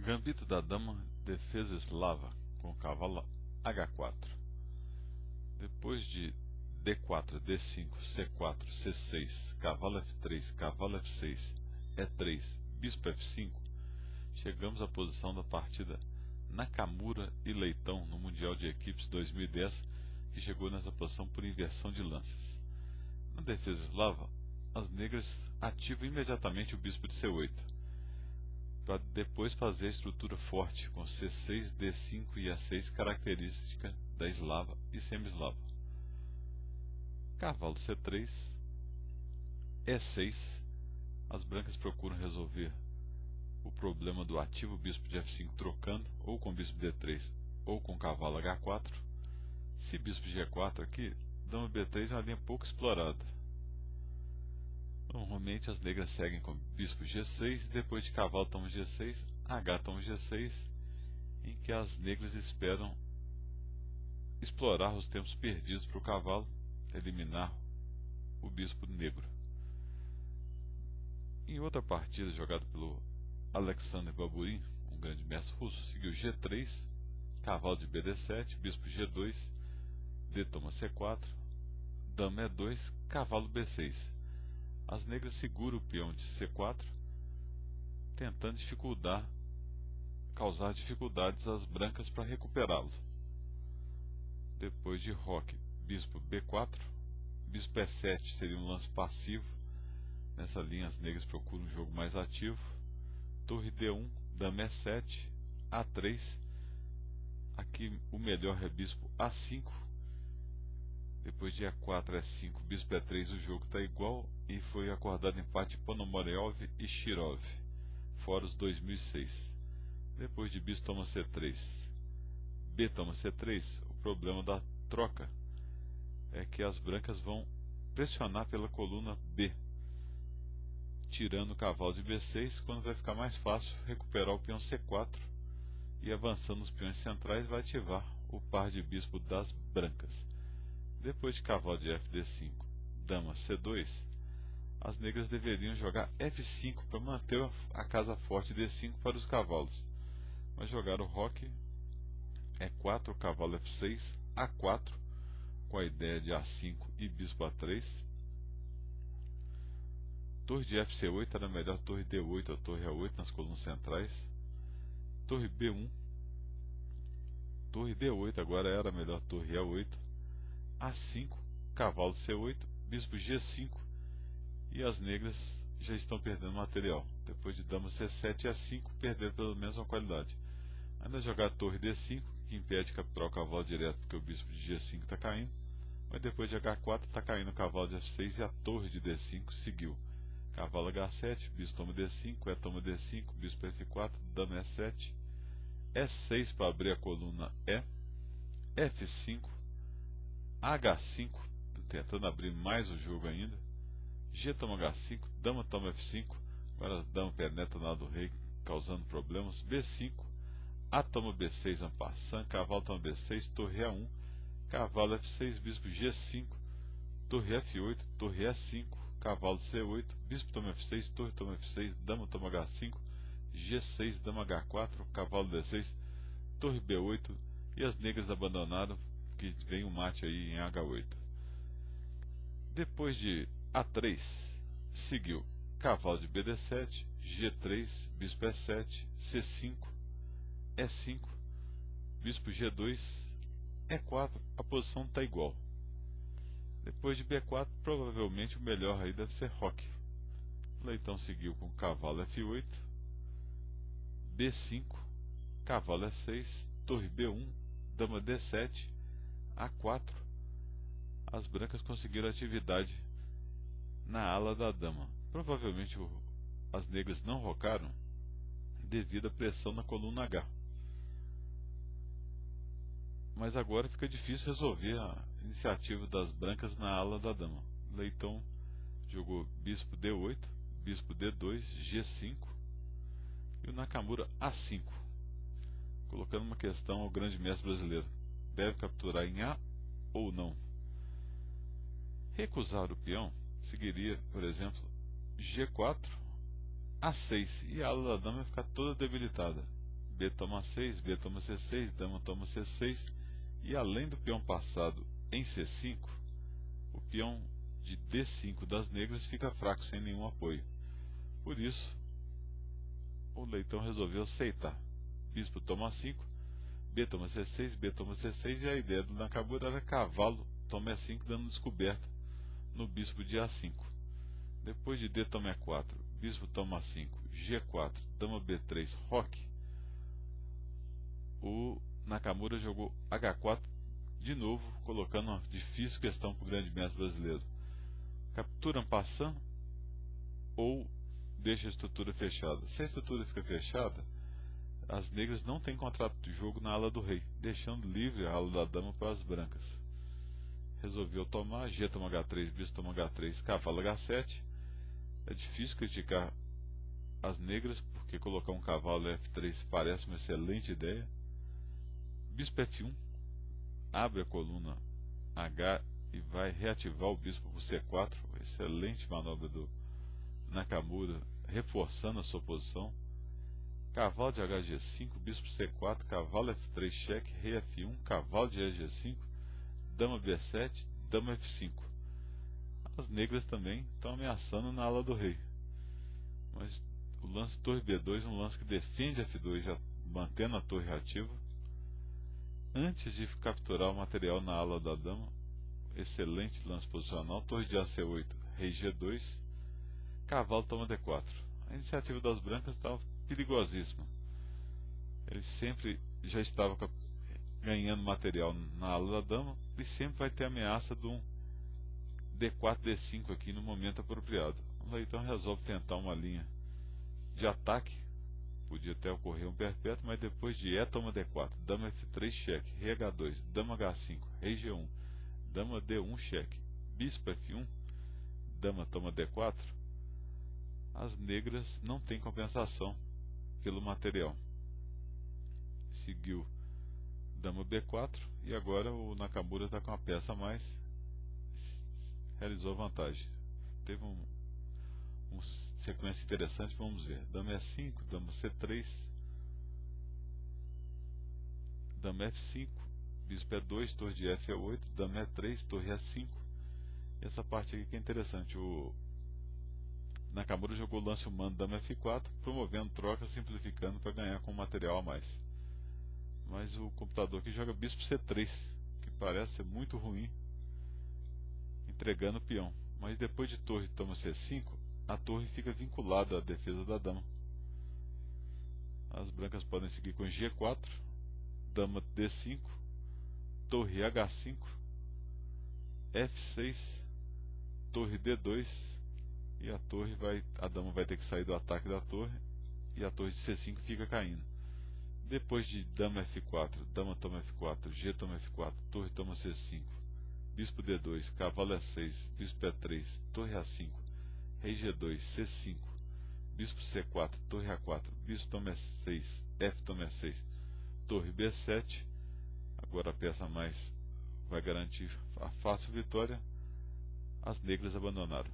Gambito da dama, defesa eslava, com o cavalo H4. Depois de D4, D5, C4, C6, cavalo F3, cavalo F6, E3, bispo F5, chegamos à posição da partida Nakamura e Leitão no Mundial de Equipes 2010, que chegou nessa posição por inversão de lances. Na defesa eslava, as negras ativam imediatamente o bispo de C8, para depois fazer a estrutura forte com C6, D5 e E6, característica da eslava e semi-eslava. Cavalo C3, E6, as brancas procuram resolver o problema do ativo bispo de F5 trocando, ou com bispo D3 ou com cavalo H4. Se bispo G4 aqui, dama B3 é uma linha pouco explorada. Normalmente as negras seguem com bispo G6, depois de cavalo toma G6, H toma G6, em que as negras esperam explorar os tempos perdidos para o cavalo eliminar o bispo negro. Em outra partida jogada pelo Alexander Baburin, um grande mestre russo, seguiu G3, cavalo de BD7, bispo G2, D toma C4, dama E2, cavalo B6. As negras seguram o peão de C4, tentando causar dificuldades às brancas para recuperá-lo. Depois de roque, bispo B4, bispo E7 seria um lance passivo. Nessa linha as negras procuram um jogo mais ativo. Torre D1, dama E7, A3. Aqui o melhor é bispo A5. Depois de A4, E5, bispo E3, o jogo está igual e foi acordado empate Ponomarev e Shirov, fora os 2006. Depois de bispo toma C3, B toma C3, o problema da troca é que as brancas vão pressionar pela coluna B, tirando o cavalo de B6, quando vai ficar mais fácil recuperar o peão C4 e avançando os peões centrais vai ativar o par de bispo das brancas. Depois de cavalo de FD5, dama C2, as negras deveriam jogar F5 para manter a casa forte D5 para os cavalos, mas jogaram roque E4, cavalo F6, A4, com a ideia de A5 e bispo A3. Torre de FC8 era melhor torre D8 ou torre A8 nas colunas centrais. Torre B1, torre D8 agora era melhor torre A8. A5, cavalo C8, bispo G5, e as negras já estão perdendo material. Depois de dama C7 e A5, perderam pelo menos uma qualidade. Ainda jogar torre D5, que impede capturar o cavalo direto porque o bispo de G5 está caindo, mas depois de H4 está caindo o cavalo de F6 e a torre de D5 seguiu. Cavalo H7, bispo toma D5, E toma D5, bispo F4, dama E7, E6 para abrir a coluna E, F5, H5, tentando abrir mais o jogo ainda, G toma H5, dama toma F5, agora a dama penetra na do rei, causando problemas, B5, A toma B6 en passant, cavalo toma B6, torre A1, cavalo F6, bispo G5, torre F8, torre E5, cavalo C8, bispo toma F6, torre toma F6, dama toma H5, G6, dama H4, cavalo D6, torre B8, e as negras abandonaram, que vem um mate aí em H8. Depois de A3, seguiu cavalo de BD7, G3, bispo E7, C5, E5, bispo G2, E4, a posição está igual. Depois de B4, provavelmente o melhor aí deve ser roque. Leitão seguiu com cavalo F8, B5, cavalo E6, torre B1, dama D7, A4. As brancas conseguiram atividade na ala da dama. Provavelmente as negras não rocaram devido à pressão na coluna H. Mas agora fica difícil resolver a iniciativa das brancas na ala da dama. Leitão jogou bispo D8, bispo D2, G5 e o Nakamura A5, colocando uma questão ao grande mestre brasileiro: deve capturar em A ou não? Recusar o peão seguiria, por exemplo, G4, A6, e a ala da dama vai ficar toda debilitada. B toma 6, B toma C6, dama toma C6, e além do peão passado em C5, o peão de D5 das negras fica fraco, sem nenhum apoio. Por isso, o leitão resolveu aceitar. Bispo toma 5, B toma C6, B toma C6, e a ideia do Nakamura era cavalo toma E5, dando descoberta no bispo de A5. Depois de D toma E4, bispo toma A5, G4, dama B3, roque, o Nakamura jogou H4 de novo, colocando uma difícil questão para o grande mestre brasileiro. Captura en passant ou deixa a estrutura fechada? Se a estrutura fica fechada, as negras não têm contrato de jogo na ala do rei, deixando livre a ala da dama para as brancas. Resolveu tomar, G toma H3, bispo toma H3, cavalo H7. É difícil criticar as negras, porque colocar um cavalo F3 parece uma excelente ideia. Bispo F1, abre a coluna H e vai reativar o bispo por C4, excelente manobra do Nakamura, reforçando a sua posição. Cavalo de HG5, bispo C4, cavalo F3 cheque, rei F1, cavalo de HG5, dama B7, dama F5. As negras também estão ameaçando na ala do rei, mas o lance torre B2 é um lance que defende F2, já mantendo a torre ativa. Antes de capturar o material na ala da dama, excelente lance posicional, torre de AC8, rei G2, cavalo toma D4. A iniciativa das brancas estava perigosíssima. Ele sempre já estava ganhando material na ala da dama e sempre vai ter a ameaça de um D4, D5 aqui no momento apropriado. O leitão resolve tentar uma linha de ataque, podia até ocorrer um perpétuo, mas depois de E toma D4, dama F3 cheque, rei H2, dama H5, rei G1, dama D1 cheque, bispo F1, dama toma D4, as negras não têm compensação pelo material. Seguiu dama B4 e agora o Nakamura está com uma peça a mais, realizou a vantagem. Teve uma sequência interessante, vamos ver. Dama E5, dama C3, dama F5, bispo E2, torre de F E8, dama E3, torre E5. E essa parte aqui que é interessante, o Nakamura jogou o lance humano dama F4, promovendo troca, simplificando para ganhar com material a mais. Mas o computador aqui joga bispo C3, que parece ser muito ruim, entregando o peão. Mas depois de torre toma C5, a torre fica vinculada à defesa da dama. As brancas podem seguir com G4, dama D5, torre H5, F6, torre D2, e a dama vai ter que sair do ataque da torre e a torre de C5 fica caindo. Depois de dama F4, dama toma F4, G toma F4, torre toma C5, bispo D2, cavalo E6, bispo E3, torre A5, rei G2, C5, bispo C4, torre A4, bispo toma E6, F toma E6, torre B7. Agora a peça a mais vai garantir a fácil vitória. As negras abandonaram.